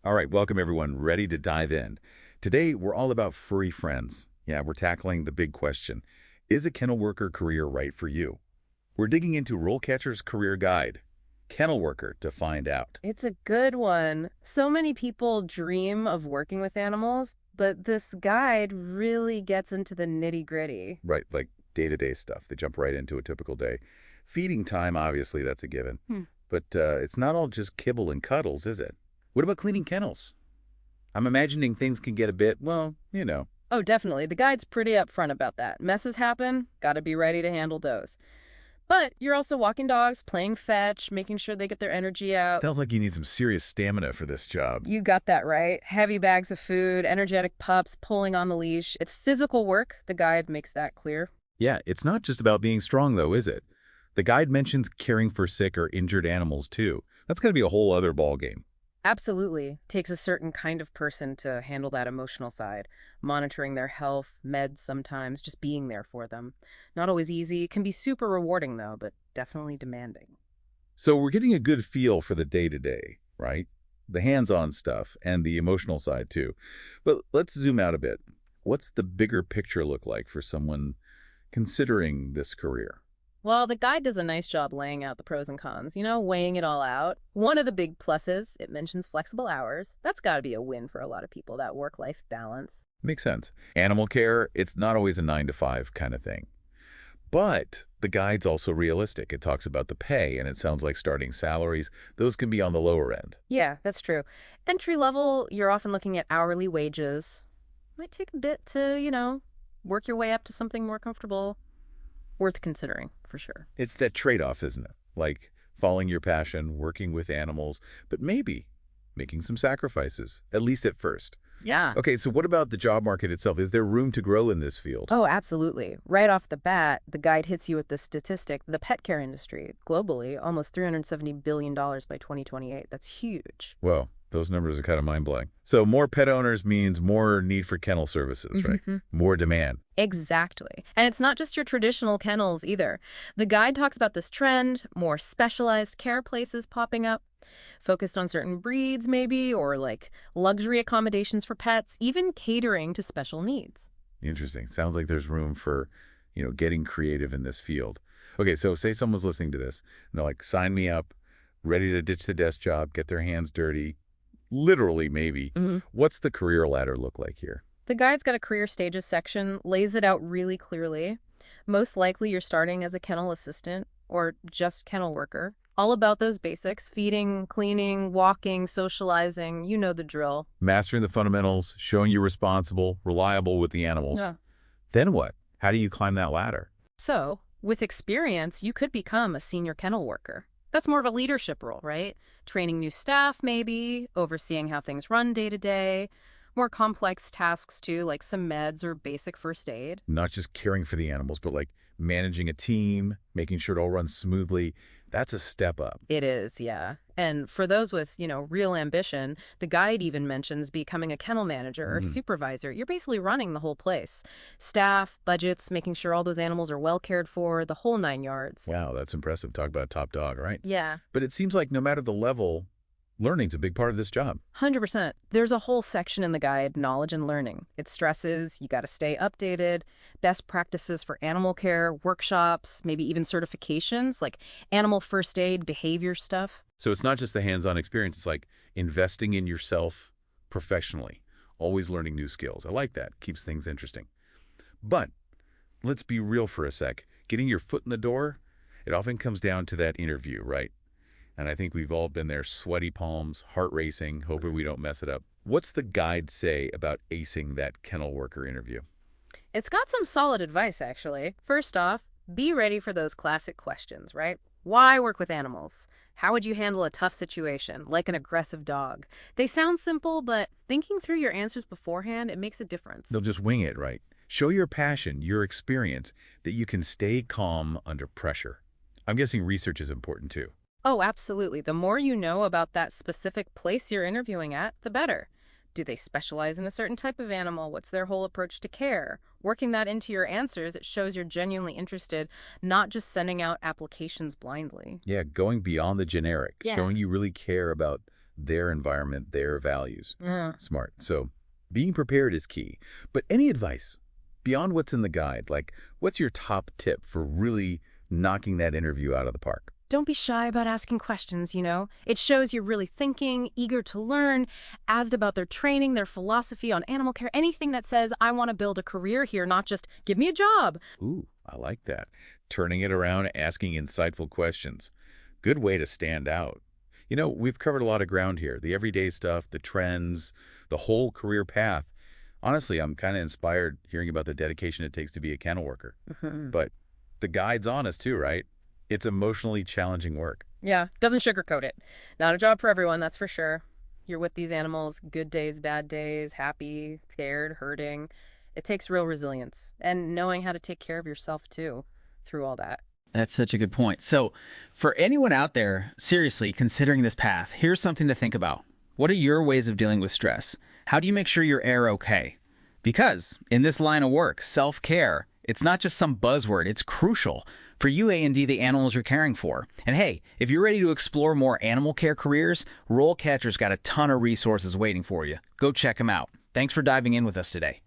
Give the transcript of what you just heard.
All right, welcome everyone. Ready to dive in. Today, we're all about furry friends. Yeah, we're tackling the big question. Is a kennel worker career right for you? We're digging into RoleCatcher's career guide, Kennel Worker, to find out. It's a good one. So many people dream of working with animals, but this guide really gets into the nitty-gritty. Right, like day-to-day stuff. They jump right into a typical day. Feeding time, obviously, that's a given. Hmm. But it's not all just kibble and cuddles, is it? What about cleaning kennels? I'm imagining things can get a bit, well. Oh, definitely. The guide's pretty upfront about that. Messes happen, gotta be ready to handle those. But you're also walking dogs, playing fetch, making sure they get their energy out. Sounds like you need some serious stamina for this job. You got that right. Heavy bags of food, energetic pups, pulling on the leash. It's physical work. The guide makes that clear. Yeah, it's not just about being strong, though, is it? The guide mentions caring for sick or injured animals, too. That's going to be a whole other ballgame. Absolutely. Takes a certain kind of person to handle that emotional side, monitoring their health, meds sometimes, just being there for them. Not always easy. Can be super rewarding, though, but definitely demanding. So we're getting a good feel for the day-to-day, right? The hands-on stuff and the emotional side, too. But let's zoom out a bit. What's the bigger picture look like for someone considering this career? Well, the guide does a nice job laying out the pros and cons, weighing it all out. One of the big pluses, it mentions flexible hours. That's got to be a win for a lot of people, that work-life balance. Makes sense. Animal care, it's not always a 9 to 5 kind of thing. But the guide's also realistic. It talks about the pay, and it sounds like starting salaries. Those can be on the lower end. Yeah, that's true. Entry level, you're often looking at hourly wages. Might take a bit to, work your way up to something more comfortable. Worth considering, for sure. It's that trade-off, isn't it? Like following your passion, working with animals, but maybe making some sacrifices, at least at first. Yeah. Okay, so what about the job market itself? Is there room to grow in this field? Oh, absolutely. Right off the bat, the guide hits you with the statistic. The pet care industry, globally, almost $370 billion by 2028. That's huge. Well, those numbers are kind of mind-blowing. So more pet owners means more need for kennel services, right? More demand. Exactly. And it's not just your traditional kennels either. The guide talks about this trend, more specialized care places popping up, focused on certain breeds maybe, or like luxury accommodations for pets, even catering to special needs. Interesting. Sounds like there's room for, getting creative in this field. Okay, so say someone's listening to this, and they're like, sign me up, ready to ditch the desk job, get their hands dirty, literally maybe. What's the career ladder look like here? The guide's got a career stages section, lays it out really clearly. Most likely you're starting as a kennel assistant or just kennel worker. All about those basics, feeding, cleaning, walking, socializing, you know the drill. Mastering the fundamentals, showing you're responsible, reliable with the animals. Yeah. Then what? How do you climb that ladder? So, with experience, you could become a senior kennel worker. That's more of a leadership role, right? Training new staff, maybe, overseeing how things run day to day. More complex tasks, too, like some meds or basic first aid. Not just caring for the animals, but like managing a team, making sure it all runs smoothly. That's a step up. It is, yeah. And for those with, real ambition, the guide even mentions becoming a kennel manager or supervisor. You're basically running the whole place. Staff, budgets, making sure all those animals are well cared for, the whole 9 yards. Wow, that's impressive. Talk about top dog, right? Yeah. But it seems like no matter the level, learning's a big part of this job. 100%. There's a whole section in the guide, knowledge and learning. It stresses you got to stay updated, best practices for animal care, workshops, maybe even certifications like animal first aid, behavior stuff. So it's not just the hands-on experience. It's like investing in yourself professionally, always learning new skills. I like that. Keeps things interesting. But let's be real for a sec. Getting your foot in the door, it often comes down to that interview, right? And I think we've all been there, sweaty palms, heart racing, hoping we don't mess it up. What's the guide say about acing that kennel worker interview? It's got some solid advice, actually. First off, be ready for those classic questions, right? Why work with animals? How would you handle a tough situation, like an aggressive dog? They sound simple, but thinking through your answers beforehand, it makes a difference. They'll just wing it, right? Show your passion, your experience, that you can stay calm under pressure. I'm guessing research is important too. Oh, absolutely. The more you know about that specific place you're interviewing at, the better. Do they specialize in a certain type of animal? What's their whole approach to care? Working that into your answers, it shows you're genuinely interested, not just sending out applications blindly. Yeah, going beyond the generic, Yeah. showing you really care about their environment, their values. Yeah. Smart. So being prepared is key. But any advice beyond what's in the guide? Like, what's your top tip for really knocking that interview out of the park? Don't be shy about asking questions, you know? It shows you're really thinking, eager to learn, asked about their training, their philosophy on animal care, anything that says, I want to build a career here, not just give me a job. Ooh, I like that. Turning it around, asking insightful questions. Good way to stand out. You know, we've covered a lot of ground here. The everyday stuff, the trends, the whole career path. Honestly, I'm kind of inspired hearing about the dedication it takes to be a kennel worker. Mhm. But the guide's honest too, right? It's emotionally challenging work. Yeah, doesn't sugarcoat it. Not a job for everyone, that's for sure. You're with these animals, good days, bad days, happy, scared, hurting. It takes real resilience and knowing how to take care of yourself too through all that. That's such a good point. So, for anyone out there seriously considering this path, here's something to think about. What are your ways of dealing with stress? How do you make sure you're A-okay? Because in this line of work, self-care, it's not just some buzzword, it's crucial for you A&D the animals you're caring for. And hey, if you're ready to explore more animal care careers, RoleCatcher's got a ton of resources waiting for you. Go check them out. Thanks for diving in with us today.